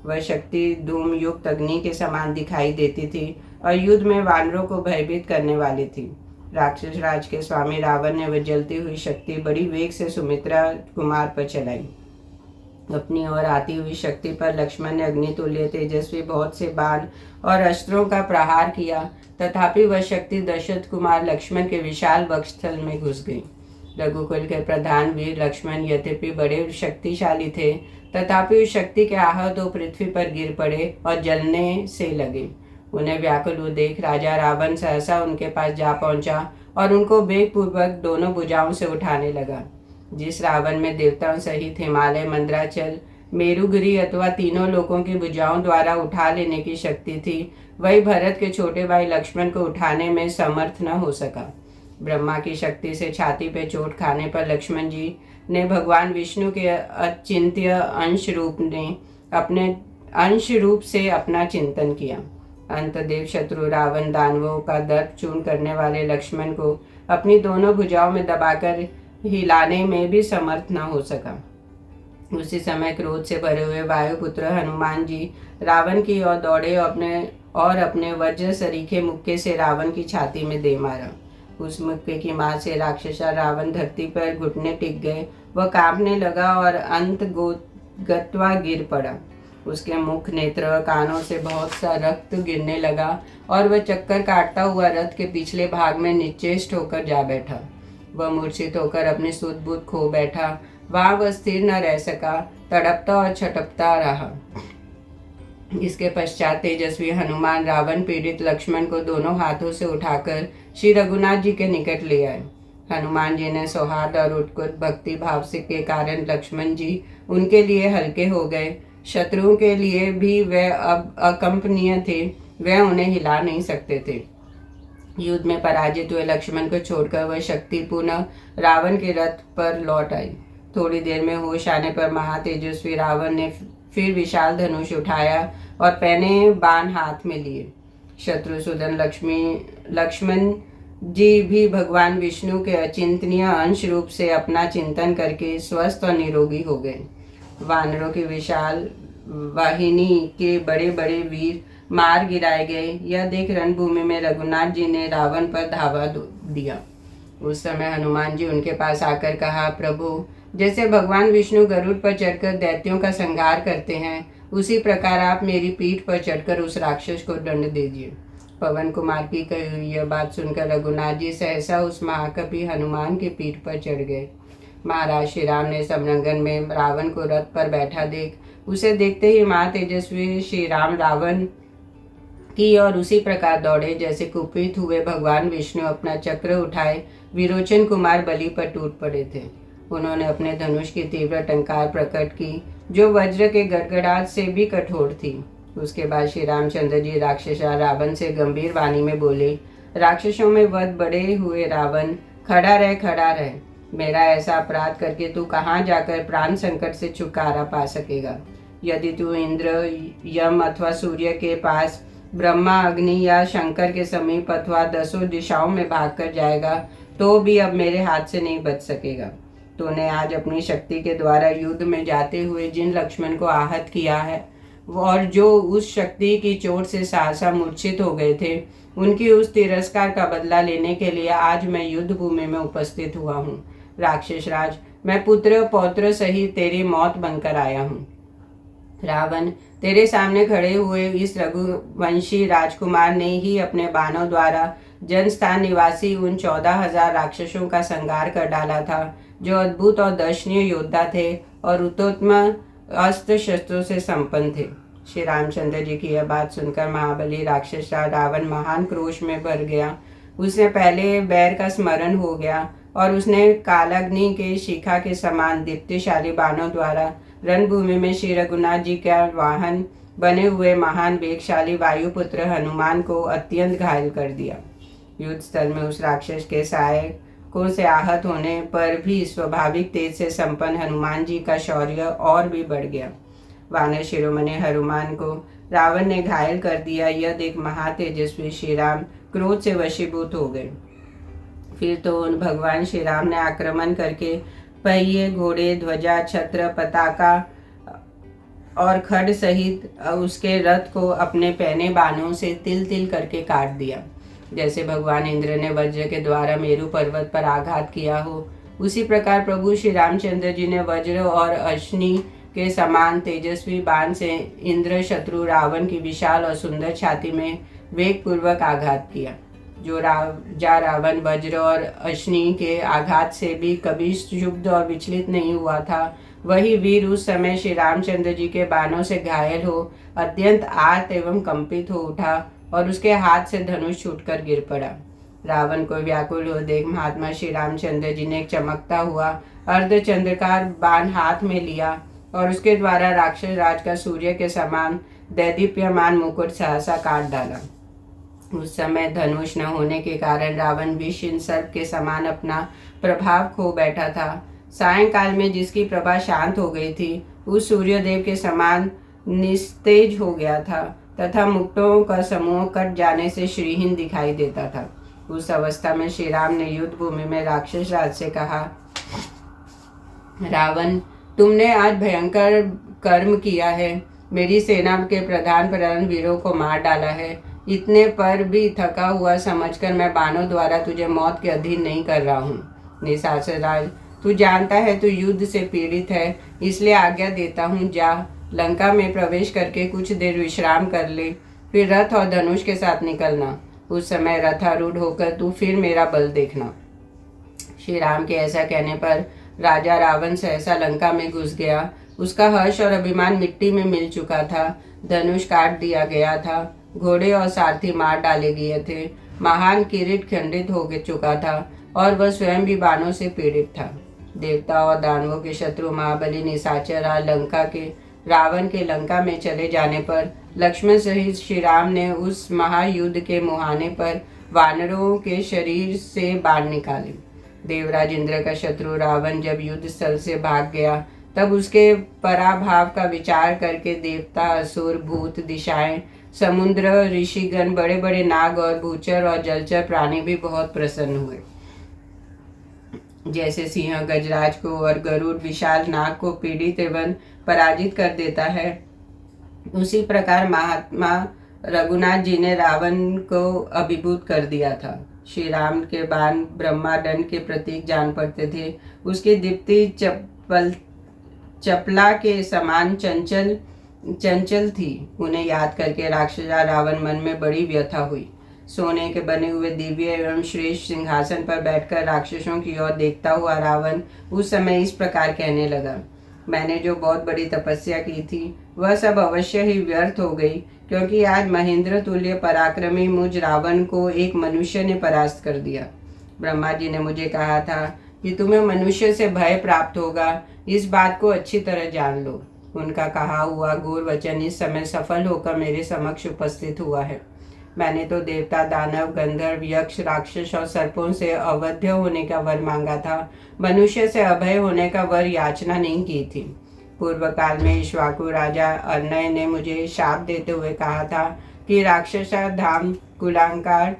वह शक्ति धूम युक्त अग्नि के समान दिखाई देती थी और युद्ध में वानरों को भयभीत करने वाली थी। राक्षस राज के स्वामी रावण ने वह जलती हुई शक्ति बड़ी वेग से सुमित्रा कुमार पर चलाई। अपनी ओर आती हुई शक्ति पर लक्ष्मण ने अग्नितुल्य तेजस्वी बहुत से बाण और अस्त्रों का प्रहार किया, तथापि वह शक्ति दशरथ कुमार लक्ष्मण के विशाल वक्षस्थल में घुस गई। रघुकुल के प्रधान वीर लक्ष्मण यद्यपि बड़े शक्तिशाली थे, तथापि उस शक्ति के आहत हो पृथ्वी पर गिर पड़े और जलने से लगे। उन्हें व्याकुल हुए देख राजा रावण सहसा उनके पास जा पहुंचा और उनको वेगपूर्वक दोनों भुजाओं से उठाने लगा। जिस रावण में देवताओं सहित हिमालय, मंद्राचल, मेरुगिरी अथवा तीनों लोकों की भुजाओं द्वारा उठा लेने की शक्ति थी, वही भरत के छोटे भाई लक्ष्मण को उठाने में समर्थ न हो सका। ब्रह्मा की शक्ति से छाती पे चोट खाने पर लक्ष्मण जी ने भगवान विष्णु के अचिंत्य अंश रूप से अपना चिंतन किया। अंतदेव शत्रु रावण दानवों का दर्प चूर्ण करने वाले लक्ष्मण को अपनी दोनों भुजाओं में दबाकर हिलाने में भी समर्थ न हो सका। उसी समय क्रोध से भरे हुए वायुपुत्र हनुमान जी रावण की ओर दौड़े और अपने वज्र सरीखे मुक्के से रावण की छाती में दे मारा। उस मुक्के की मार से राक्षसा रावण धरती पर घुटने टिक गए। वह कांपने लगा और अंत गत्वा गिर पड़ा। उसके मुख, नेत्र और कानों से बहुत सा रक्त गिरने लगा और वह चक्कर काटता हुआ रथ के पिछले भाग में निश्चेष्ट होकर जा बैठा। वह मूर्छित होकर अपनी सुध बुध खो बैठा। वहां वह स्थिर न रह सका, तड़पता और छटपटा रहा। इसके पश्चात तेजस्वी हनुमान रावण पीड़ित लक्ष्मण को दोनों हाथों से उठाकर श्री रघुनाथ जी के निकट ले आए। हनुमान जी ने सौहार्द और उत्कट भक्ति भाव से के कारण लक्ष्मण जी उनके लिए हल्के हो गए। शत्रुओं के लिए भी वह अब अकंपनीय थे, वह उन्हें हिला नहीं सकते थे। युद्ध में पराजित हुए लक्ष्मण को छोड़कर वह शक्ति पुनः रावण के रथ पर लौट आई। थोड़ी देर में होश आने पर महातेजस्वी रावण ने फिर विशाल धनुष उठाया और पहने बाण हाथ में लिए। शत्रुसूदन लक्ष्मण जी भी भगवान विष्णु के अचिंतनीय अंश रूप से अपना चिंतन करके स्वस्थ और निरोगी हो गए। वानरों की विशाल वाहिनी के बड़े बड़े वीर मार गिराए गए। यह देख रणभूमि में रघुनाथ जी ने रावण पर धावा दिया। उस समय हनुमान जी उनके पास आकर कहा, प्रभु, जैसे भगवान विष्णु गरुड़ पर चढ़कर दैत्यों का संहार करते हैं, उसी प्रकार आप मेरी पीठ पर चढ़कर उस राक्षस को दंड दीजिए। पवन कुमार की कही हुई यह बात सुनकर रघुनाथ जी सहसा उस महाकवि हनुमान की पीठ पर चढ़ गए। महाराज श्री राम ने समरंगन में रावण को रथ पर बैठा देख उसे देखते ही महा तेजस्वी श्री राम रावण की और उसी प्रकार दौड़े जैसे कुपित हुए भगवान विष्णु अपना चक्र उठाए विरोचन कुमार बलि पर टूट पड़े थे। उन्होंने अपने धनुष की तीव्र टंकार प्रकट की जो वज्र के गड़गड़ाहट से भी कठोर थी। उसके बाद श्री रामचंद्र जी राक्षस रावण से गंभीर वाणी में बोले, राक्षसों में वध बड़े हुए रावण, खड़ा रह, मेरा ऐसा अपराध करके तू कहाँ जाकर प्राण संकट से छुटकारा पा सकेगा। यदि तू इंद्र, यम अथवा सूर्य के पास, ब्रह्मा, अग्नि या शंकर के समीप अथवा 10 दिशाओं में भाग कर जाएगा तो भी अब मेरे हाथ से नहीं बच सकेगा। तूने आज अपनी शक्ति के द्वारा युद्ध में जाते हुए जिन लक्ष्मण को आहत किया है और जो उस शक्ति की चोट से सहसा मूर्छित हो गए थे, उनकी उस तिरस्कार का बदला लेने के लिए आज मैं युद्ध भूमि में उपस्थित हुआ हूँ। राक्षस राज, मैं पुत्र पौत्र सहित तेरी मौत बनकर आया हूँ। रावण, तेरे सामने खड़े हुए इस रघुवंशी राजकुमार ने ही अपने बाणों द्वारा जनस्थान निवासी उन 14,000 राक्षसों का संहार कर डाला था जो अद्भुत और दर्शनीय योद्धा थे और उत्तम अस्त्र शस्त्रों से संपन्न थे। श्री रामचंद्र जी की यह बात सुनकर महाबली राक्षस रावण महान क्रोध में भर गया। उसने पहले बैर का स्मरण हो गया और उसने कालाग्नि के शिखा के समान दीप्तिशाली बाणों द्वारा रणभूमि में श्री रघुनाथ जी का वाहन बने हुए महान वेगशाली वायुपुत्र हनुमान को अत्यंत घायल कर दिया। युद्ध स्थल में उस राक्षस के सहायकों से आहत होने पर भी स्वाभाविक तेज से संपन्न हनुमान जी का शौर्य और भी बढ़ गया। वानर शिरोमणि हनुमान को रावण ने घायल कर दिया, यह देख महातेजस्वी श्री राम क्रोध से वशीभूत हो गए। फिर तो उन भगवान श्री राम ने आक्रमण करके पहिए, घोड़े, ध्वजा, छत्र, पताका और खड्ग सहित उसके रथ को अपने पहने बाणों से तिल तिल करके काट दिया। जैसे भगवान इंद्र ने वज्र के द्वारा मेरु पर्वत पर आघात किया हो, उसी प्रकार प्रभु श्री रामचंद्र जी ने वज्र और अश्नि के समान तेजस्वी बाण से इंद्र शत्रु रावण की विशाल और सुंदर छाती में वेग पूर्वक आघात किया। जो राजा रावण वज्र और अश्नि के आघात से भी कभी क्षुब्ध और विचलित नहीं हुआ था, वही वीर उस समय श्री रामचंद्र जी के बाणों से घायल हो अत्यंत आर्त एवं कंपित हो उठा और उसके हाथ से धनुष छूटकर गिर पड़ा। रावण को व्याकुल हो देख महात्मा श्री रामचंद्र जी ने एक चमकता हुआ अर्धचंद्रकार बाण हाथ में लिया और उसके द्वारा राक्षस राज का सूर्य के समान दैदीप्यमान मुकुट सहसा काट डाला। उस समय धनुष न होने के कारण रावण विषीण सर्प के समान अपना प्रभाव खो बैठा था। सायंकाल में जिसकी प्रभा शांत हो गई थी, उस सूर्यदेव के समान निस्तेज हो गया था तथा मुक्तों का समूह कट जाने से श्रीहीन दिखाई देता था। उस अवस्था में श्री राम ने युद्ध भूमि में राक्षस राज से कहा, रावण, तुमने आज भयंकर कर्म किया है, मेरी सेना के प्रधान वीरों को मार डाला है। इतने पर भी थका हुआ समझकर मैं बाणों द्वारा तुझे मौत के अधीन नहीं कर रहा हूँ। निशाचर राज, तू जानता है तू युद्ध से पीड़ित है, इसलिए आज्ञा देता हूँ, जा लंका में प्रवेश करके कुछ देर विश्राम कर ले, फिर रथ और धनुष के साथ निकलना। उस समय रथारूढ़ होकर तू फिर मेरा बल देखना। श्री राम के ऐसा कहने पर राजा रावण सहसा लंका में घुस गया। उसका हर्ष और अभिमान मिट्टी में मिल चुका था। धनुष काट दिया गया था, घोड़े और सारथी मार डाले गए थे, महान किरीट खंडित हो चुका था और वह स्वयं भी बाणों से पीड़ित था। देवता और दानवों के शत्रु महाबली निशाचर लंका के रावण के लंका में चले जाने पर लक्ष्मण सहित श्री राम ने उस महायुद्ध के मुहाने पर वानरों के शरीर से बाण निकाले। देवराज इंद्र का शत्रु रावण जब युद्ध स्थल से भाग गया, तब उसके पराभाव का विचार करके देवता, असुर, भूत, दिशाएं, समुद्र, ऋषिगण, बड़े बड़े नाग और भूचर और जलचर प्राणी भी बहुत प्रसन्न हुए। जैसे सिंह गजराज को और गरुड़ विशाल नाग को पीड़ित एवं पराजित कर देता है, उसी प्रकार महात्मा रघुनाथ जी ने रावण को अभिभूत कर दिया था। श्री राम के बाण ब्रह्मादंड के प्रतीक जान पड़ते थे। उसकी दीप्ति पल चपला के समान चंचल चंचल थी। उन्हें याद करके राक्षसा रावण मन में बड़ी व्यथा हुई। सोने के बने हुए दिव्य एवं श्रेष्ठ सिंहासन पर बैठकर राक्षसों की ओर देखता हुआ रावण उस समय इस प्रकार कहने लगा, मैंने जो बहुत बड़ी तपस्या की थी वह सब अवश्य ही व्यर्थ हो गई, क्योंकि आज महेंद्र तुल्य पराक्रमी मुझ रावण को एक मनुष्य ने परास्त कर दिया। ब्रह्मा जी ने मुझे कहा था कि तुम्हें मनुष्य से भय प्राप्त होगा, इस बात को अच्छी तरह जान लो। उनका कहा हुआ घोर वचन इस समय सफल होकर मेरे समक्ष उपस्थित हुआ है। मैंने तो देवता, दानव, गंधर्व, यक्ष, राक्षस और सर्पों से अवध्य होने का वर मांगा था, मनुष्य से अभय होने का वर याचना नहीं की थी। पूर्व काल में इक्ष्वाकु राजा अर्णय ने मुझे शाप देते हुए कहा था कि राक्षसा धाम कुलांकार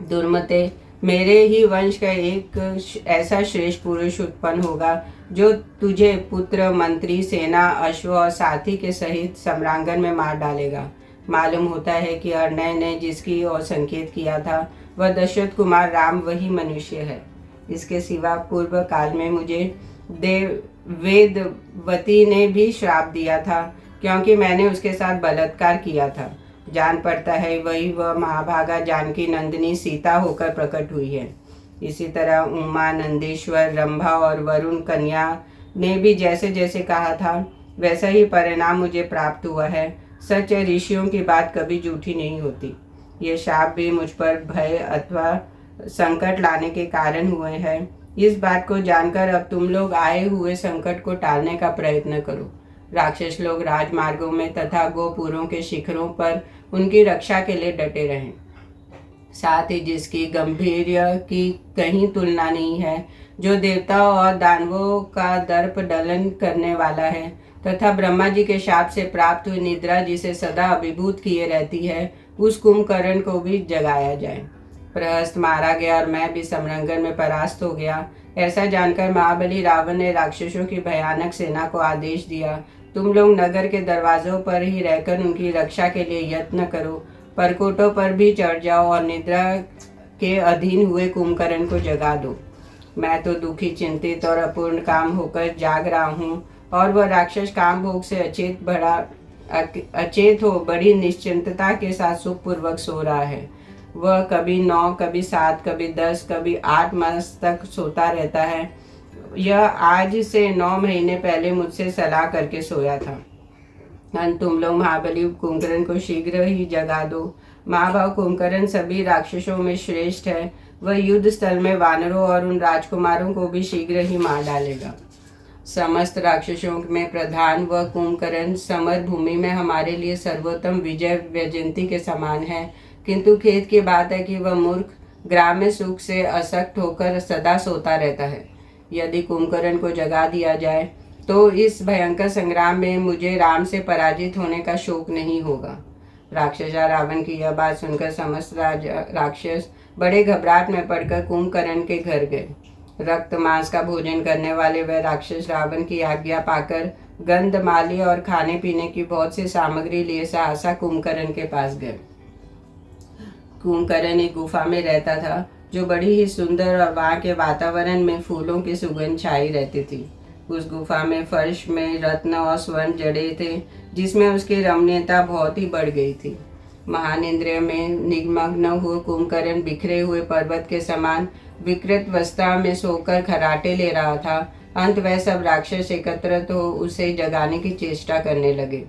दुर्मते मेरे ही वंश का एक ऐसा श्रेष्ठ पुरुष उत्पन्न होगा जो तुझे पुत्र, मंत्री, सेना, अश्व और साथी के सहित सम्रांगण में मार डालेगा। मालूम होता है कि अर्णय ने जिसकी ओर संकेत किया था वह दशरथ कुमार राम वही मनुष्य है। इसके सिवा पूर्व काल में मुझे वेदवती ने भी श्राप दिया था, क्योंकि मैंने उसके साथ बलात्कार किया था। जान पड़ता है वही वह महाभागा जानकी नंदिनी सीता होकर प्रकट हुई है। इसी तरह उमा, नंदीश्वर, रंभा और वरुण कन्या ने भी जैसे जैसे कहा था वैसा ही परिणाम मुझे प्राप्त हुआ है। सच ऋषियों की बात कभी झूठी नहीं होती। ये शाप भी मुझ पर भय अथवा संकट लाने के कारण हुए हैं। इस बात को जानकर अब तुम लोग आए हुए संकट को टालने का प्रयत्न करो। राक्षस लोग राजमार्गों में तथा गोपुरों के शिखरों पर उनकी रक्षा के लिए डटे रहें। साथ ही जिसकी गंभीर्य की कहीं तुलना नहीं है, जो देवताओं और दानवों का दर्प दलन करने वाला है तथा ब्रह्मा जी के शाप से प्राप्त हुई निद्रा जिसे सदा अभिभूत किए रहती है, उस कुंभकर्ण को भी जगाया जाए। प्रहस्त मारा गया और मैं भी सम्रांगण में परास्त हो गया। ऐसा जानकर महाबली रावण ने राक्षसों की भयानक सेना को आदेश दिया, तुम लोग नगर के दरवाजों पर ही रहकर उनकी रक्षा के लिए यत्न करो, परकोटों पर भी चढ़ जाओ और निद्रा के अधीन हुए कुंभकर्ण को जगा दो। मैं तो दुखी, चिंतित और अपूर्ण काम होकर जाग रहा हूँ और वह राक्षस काम भोग से अचेत हो बड़ी निश्चिंतता के साथ सुखपूर्वक सो रहा है। वह कभी 9, कभी 7, कभी 10, कभी 8 मास तक सोता रहता है। यह आज से 9 महीने पहले मुझसे सलाह करके सोया था। तुम लोग महाबली कुंभकर्ण को शीघ्र ही जगा दो। महाभाव कुंभकर्ण सभी राक्षसों में श्रेष्ठ है। वह युद्ध स्थल में वानरों और उन राजकुमारों को भी शीघ्र ही मार डालेगा। समस्त राक्षसों में प्रधान वह कुंभकर्ण समर भूमि में हमारे लिए सर्वोत्तम विजय वैजयंती के समान है, किंतु खेद की बात है कि वह मूर्ख ग्राम्य सुख से असक्त होकर सदा सोता रहता है। यदि कुंभकर्ण को जगा दिया जाए तो इस भयंकर संग्राम में मुझे राम से पराजित होने का शोक नहीं होगा। राक्षसा रावण की यह बात सुनकर समस्त राक्षस बड़े घबराहट में पड़कर कुंभकर्ण के घर गए। रक्त मांस का भोजन करने वाले वह राक्षस रावण की आज्ञा पाकर गंधमाली और खाने पीने की बहुत सी सामग्री लिए सहसा कुंभकर्ण के पास गए। कुंभकर्ण एक गुफा में रहता था जो बड़ी ही सुंदर और वहाँ के वातावरण में फूलों की सुगंध छाई रहती थी। उस गुफा में फर्श में रत्न और स्वर्ण जड़े थे, जिसमें उसकी रमणीयता बहुत ही बढ़ गई थी। महान इंद्रिय में निमग्न हुए कुंभकर्ण बिखरे हुए पर्वत के समान विकृत अवस्था में सोकर खराटे ले रहा था। अंत वह सब राक्षस एकत्रित हो उसे जगाने की चेष्टा करने लगे।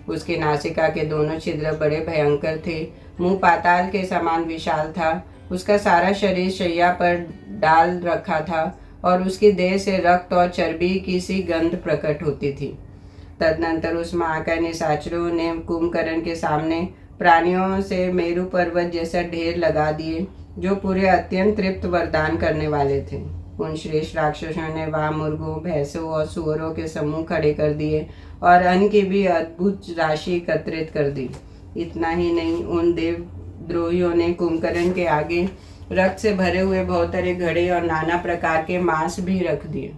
उसकी नासिका के दोनों छिद्र बड़े भयंकर थे, मुंह पाताल के समान विशाल था। उसका सारा शरीर शैया पर डाल रखा था और उसकी देह से रक्त और चर्बी की सी गंध प्रकट होती थी। तदनंतर उस महाकाय निशाचरों ने कुंभकर्ण के सामने प्राणियों से मेरु पर्वत जैसा ढेर लगा दिए, जो पूरे अत्यंत तृप्त वरदान करने वाले थे। उन श्रेष्ठ राक्षसों ने वहाँ मुर्गों, भैंसों और सुअरों के समूह खड़े कर दिए और अन्न की भी अद्भुत राशि एकत्रित कर दी। इतना ही नहीं, उन देवद्रोहियों ने कुंभकर्ण के आगे रक्त से भरे हुए बहुत सारे घड़े और नाना प्रकार के मांस भी रख दिए।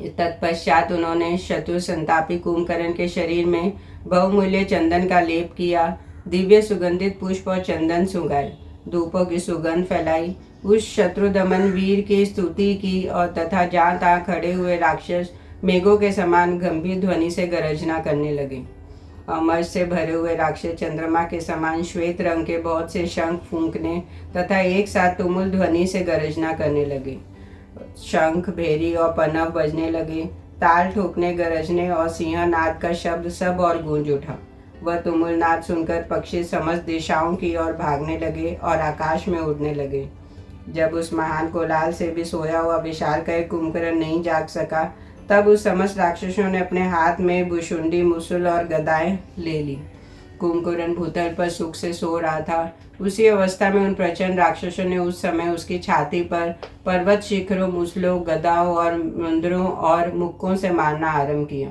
तत्पश्चात उन्होंने शत्रु संतापी कुंभकर्ण के शरीर में बहुमूल्य चंदन का लेप किया, दिव्य सुगंधित पुष्प और चंदन सुंघाए, धूपों की सुगंध फैलाई। उस शत्रुदमन वीर की स्तुति की और तथा जहाँ तहाँ खड़े हुए राक्षस मेघों के समान गंभीर ध्वनि से गरजना करने लगे। अमर से भरे हुए राक्षस चंद्रमा के समान श्वेत रंग के बहुत से शंख फूंकने तथा एक साथ तुमुल ध्वनि से गरजना करने लगे। शंख, भेरी और पनव बजने लगे। ताल ठोकने, गरजने और सिंहनाद का शब्द सब और गूंज उठा। वह तुमुल नाद सुनकर पक्षी समस्त दिशाओं की ओर भागने लगे और आकाश में उड़ने लगे। जब उस महान कोलाहल से भी सोया हुआ विशालकाय कुंभकर्ण नहीं जाग सका, तब उस समस्त राक्षसों ने अपने हाथ में भुशुंडी, मुसुल और गदाएं ले ली। कुंभकर्ण भूतल पर सुख से सो रहा था। उसी अवस्था में उन प्रचंड राक्षसों ने उस समय उसकी छाती पर पर्वत शिखरों, मुसलों, गदाओं और मुंदरों और मुक्कों से मारना आरंभ किया।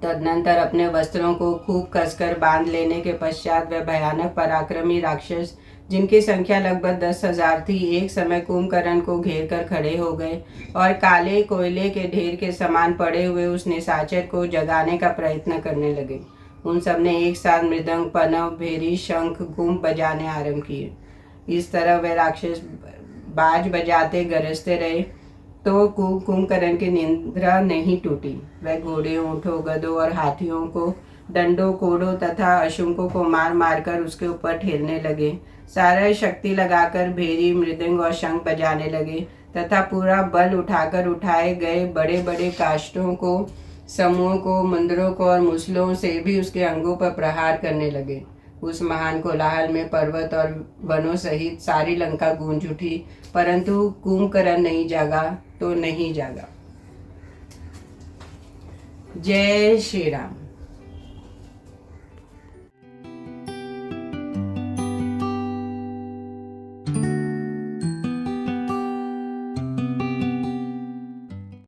तदनंतर अपने वस्त्रों को खूब कसकर बांध लेने के पश्चात वह भयानक पराक्रमी राक्षस, जिनकी संख्या लगभग 10,000 थी, एक समय कुंभकर्ण को घेर कर खड़े हो गए और काले कोयले के ढेर के समान पड़े हुए उस निशाचर को जगाने का प्रयत्न करने लगे। उन सब ने एक साथ मृदंग, पनव, भेरी, शंख, घूम बजाने आरंभ किए। इस तरह वे राक्षस बाज बजाते गरजते रहे तो कुंभकर्ण की निंद्रा नहीं टूटी। वह घोड़े, ऊँटों, गधों और हाथियों को डंडों, कोड़ों तथा अशुंकों को मार मार कर उसके ऊपर ठेलने लगे। सारा शक्ति लगाकर भेरी, मृदंग और शंख बजाने लगे तथा पूरा बल उठाकर उठाए गए बड़े बड़े काष्ठों को, समूहों को, मुंदरों को और मुसलों से भी उसके अंगों पर प्रहार करने लगे। उस महान कोलाहल में पर्वत और वनों सहित सारी लंका गूंज उठी, परंतु कुंभकर्ण नहीं जागा तो नहीं जागा। जय श्री राम।